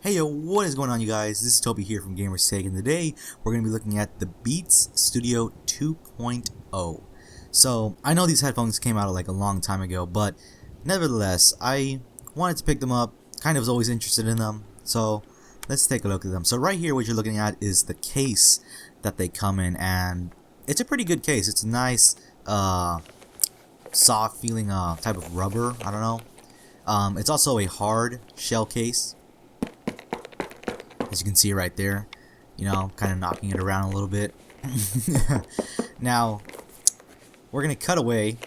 Hey yo, what is going on you guys? This is Toby here from Gamer's Take, and today we're going to be looking at the Beats Studio 2.0. So, I know these headphones came out like a long time ago, but nevertheless, I wanted to pick them up, kind of was always interested in them, so let's take a look at them. So right here what you're looking at is the case that they come in, and it's a pretty good case. It's a nice, soft feeling type of rubber, I don't know. It's also a hard shell case, as you can see right there, you know, kind of knocking it around a little bit. Now, we're going to cut away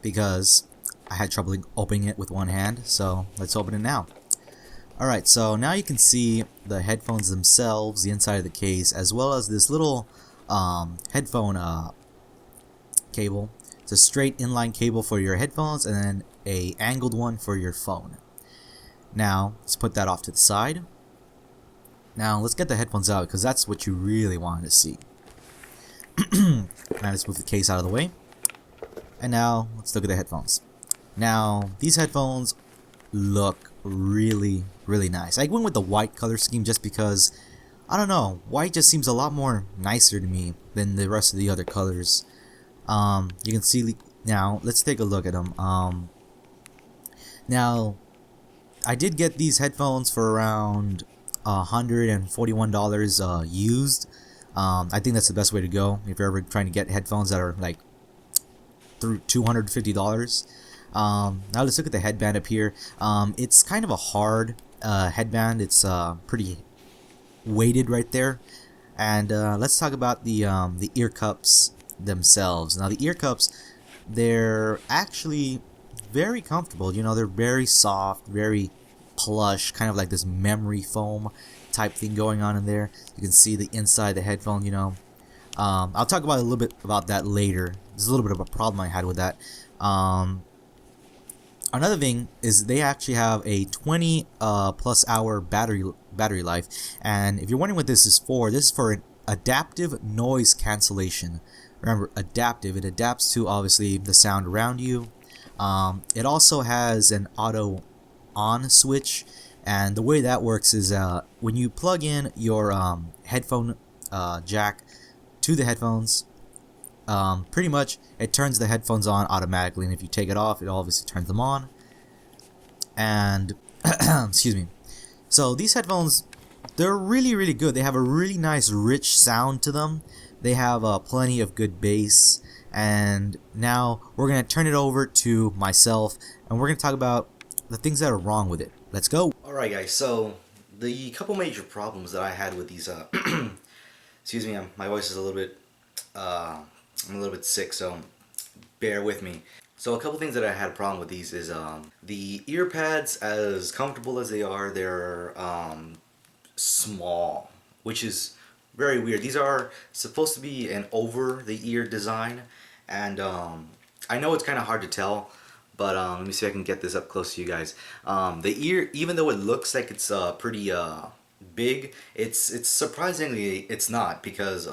because I had trouble opening it with one hand, so let's open it now. Alright, so now you can see the headphones themselves, the inside of the case, as well as this little headphone cable. It's a straight inline cable for your headphones and then a angled one for your phone. Now, let's put that off to the side. Now let's get the headphones out because that's what you really wanted to see. Now let's move the case out of the way. And now let's look at the headphones. Now these headphones look really nice. I went with the white color scheme just because, I don't know, white just seems a lot more nicer to me than the rest of the other colors. You can see now. Let's take a look at them. Now I did get these headphones for around $141 used. I think that's the best way to go if you're ever trying to get headphones that are like through $250. Now let's look at the headband up here. It's kind of a hard headband. It's pretty weighted right there. And let's talk about the ear cups themselves. Now the ear cups, they're actually very comfortable. You know, they're very soft, very plush, kind of like this memory foam type thing going on in there. You can see the inside of the headphone, you know. I'll talk about a little bit about that later. There's a little bit of a problem I had with that. Another thing is they actually have a 20 plus hour battery life, and if you're wondering what this is for an adaptive noise cancellation. Remember, adaptive, it adapts to obviously the sound around you. It also has an auto on switch, and the way that works is when you plug in your headphone jack to the headphones, pretty much it turns the headphones on automatically, and if you take it off, it obviously turns them on. And excuse me. So these headphones, they're really good. They have a really nice rich sound to them. They have plenty of good bass. And now we're gonna turn it over to myself, and we're gonna talk about the things that are wrong with it. Let's go. Alright guys, so the couple major problems that I had with these, excuse me, my voice is a little bit, I'm a little bit sick, so bear with me. So a couple things that I had a problem with these is, the ear pads, as comfortable as they are, they're small, which is very weird. These are supposed to be an over-the-ear design, and I know it's kind of hard to tell, but let me see if I can get this up close to you guys. The ear, even though it looks like it's pretty big, it's surprisingly it's not, because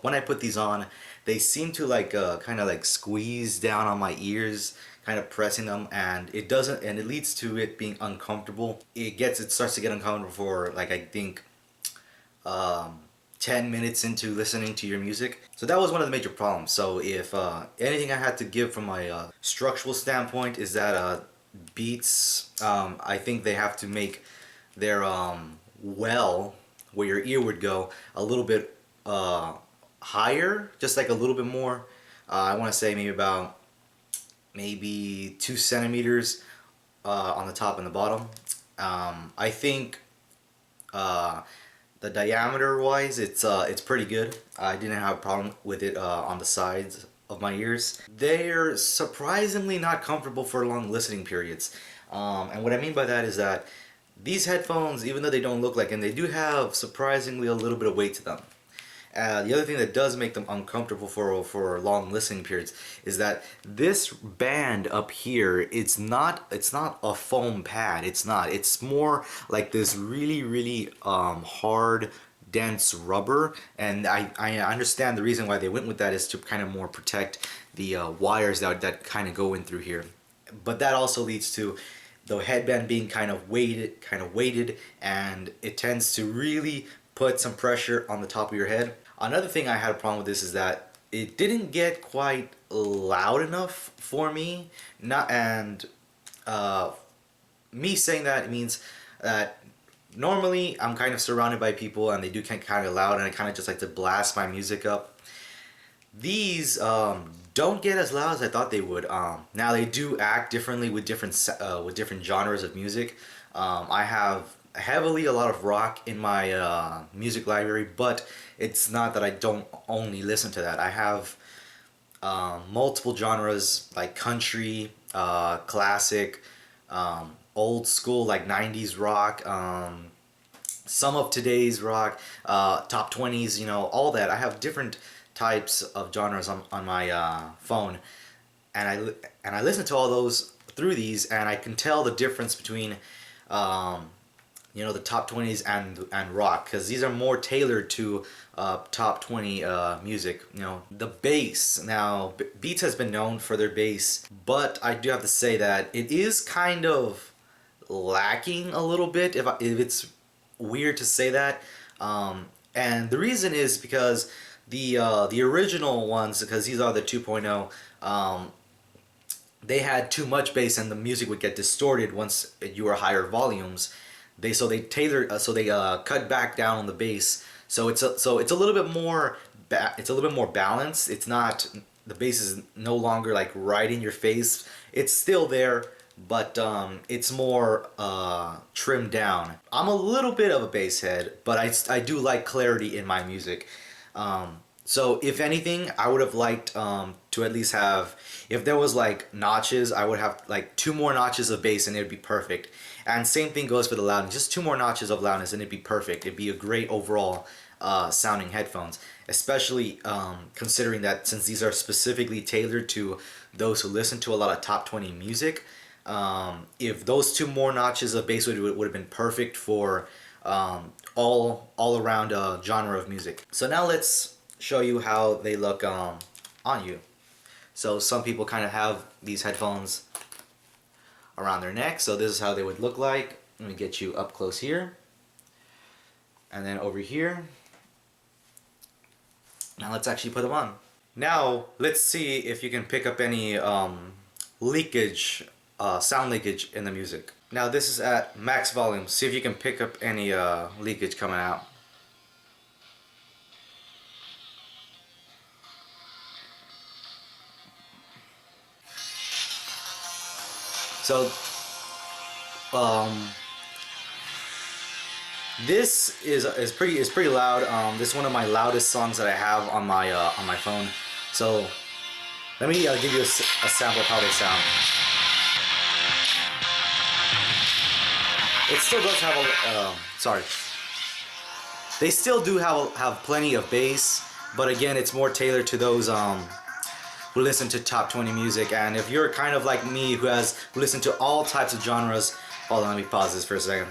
when I put these on, they seem to like kind of like squeeze down on my ears, kind of pressing them, and it doesn't, and it leads to it being uncomfortable. It starts to get uncomfortable for like, I think 10 minutes into listening to your music. So that was one of the major problems. So if anything I had to give from my structural standpoint is that Beats, I think they have to make their well, where your ear would go, a little bit higher, just like a little bit more. I want to say maybe 2 centimeters on the top and the bottom. I think the diameter wise, it's pretty good. I didn't have a problem with it on the sides of my ears. They're surprisingly not comfortable for long listening periods. And what I mean by that is that these headphones, even though they don't look like, and they do have surprisingly a little bit of weight to them. The other thing that does make them uncomfortable for long listening periods is that this band up here, it's not a foam pad. It's not. It's more like this really hard, dense rubber. And I understand the reason why they went with that is to kind of more protect the wires that kind of go in through here. But that also leads to the headband being kind of weighted, and it tends to really put some pressure on the top of your head. Another thing I had a problem with this is that it didn't get quite loud enough for me. Not and me saying that means that normally I'm kind of surrounded by people and they do get kind of loud, and I kind of just like to blast my music up. These don't get as loud as I thought they would. Now they do act differently with different genres of music. I have heavily a lot of rock in my music library, but it's not that I don't only listen to that. I have multiple genres like country, classic, old school like 90s rock, some of today's rock, top 20s, you know, all that. I have different types of genres on my phone, and I listen to all those through these, and I can tell the difference between you know, the top 20s and rock, because these are more tailored to top 20 music. You know, the bass. Now, Beats has been known for their bass, but I do have to say that it is kind of lacking a little bit, if it's weird to say that. And the reason is because the original ones, because these are the 2.0, they had too much bass and the music would get distorted once you were higher volumes. They cut back down on the bass, so it's a little bit more balanced. It's not, the bass is no longer like right in your face. It's still there, but it's more trimmed down. I'm a little bit of a bass head, but I do like clarity in my music. So if anything, I would have liked to at least have, if there was like notches, I would have like 2 more notches of bass and it would be perfect. And same thing goes for the loudness, just 2 more notches of loudness and it'd be perfect. It'd be a great overall sounding headphones, especially considering that since these are specifically tailored to those who listen to a lot of top 20 music. If those 2 more notches of bass would have been perfect for all around genre of music. So now let's show you how they look on you. So some people kind of have these headphones around their neck, so this is how they would look like. Let me get you up close here, and then over here. Now let's actually put them on. Now let's see if you can pick up any leakage, sound leakage in the music. Now this is at max volume. See if you can pick up any leakage coming out. So, this is pretty loud. This is one of my loudest songs that I have on my phone. So, let me give you a sample of how they sound. It still does have a sorry. They still do have plenty of bass, but again, it's more tailored to those who listen to top 20 music. And if you're kind of like me, who listened to all types of genres, hold on, let me pause this for a second.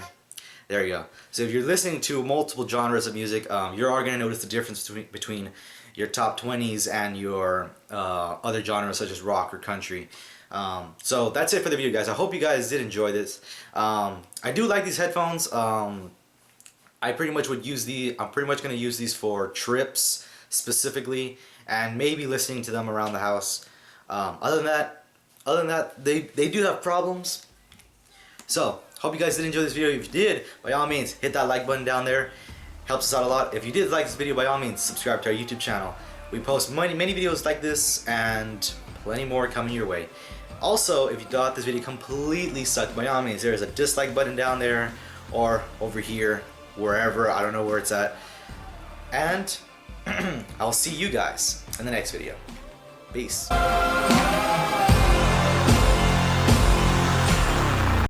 There you go. So if you're listening to multiple genres of music, you are going to notice the difference between your top 20s and your other genres such as rock or country. So that's it for the video, guys. I hope you guys did enjoy this. I do like these headphones. I'm pretty much going to use these for trips specifically, and maybe listening to them around the house. Other than that, they do have problems. So, hope you guys did enjoy this video. If you did, by all means, hit that like button down there. Helps us out a lot. If you did like this video, by all means, subscribe to our YouTube channel. We post many videos like this and plenty more coming your way. Also, if you thought this video completely sucked, by all means, there's a dislike button down there or over here, wherever. I don't know where it's at. And I'll see you guys in the next video. Peace.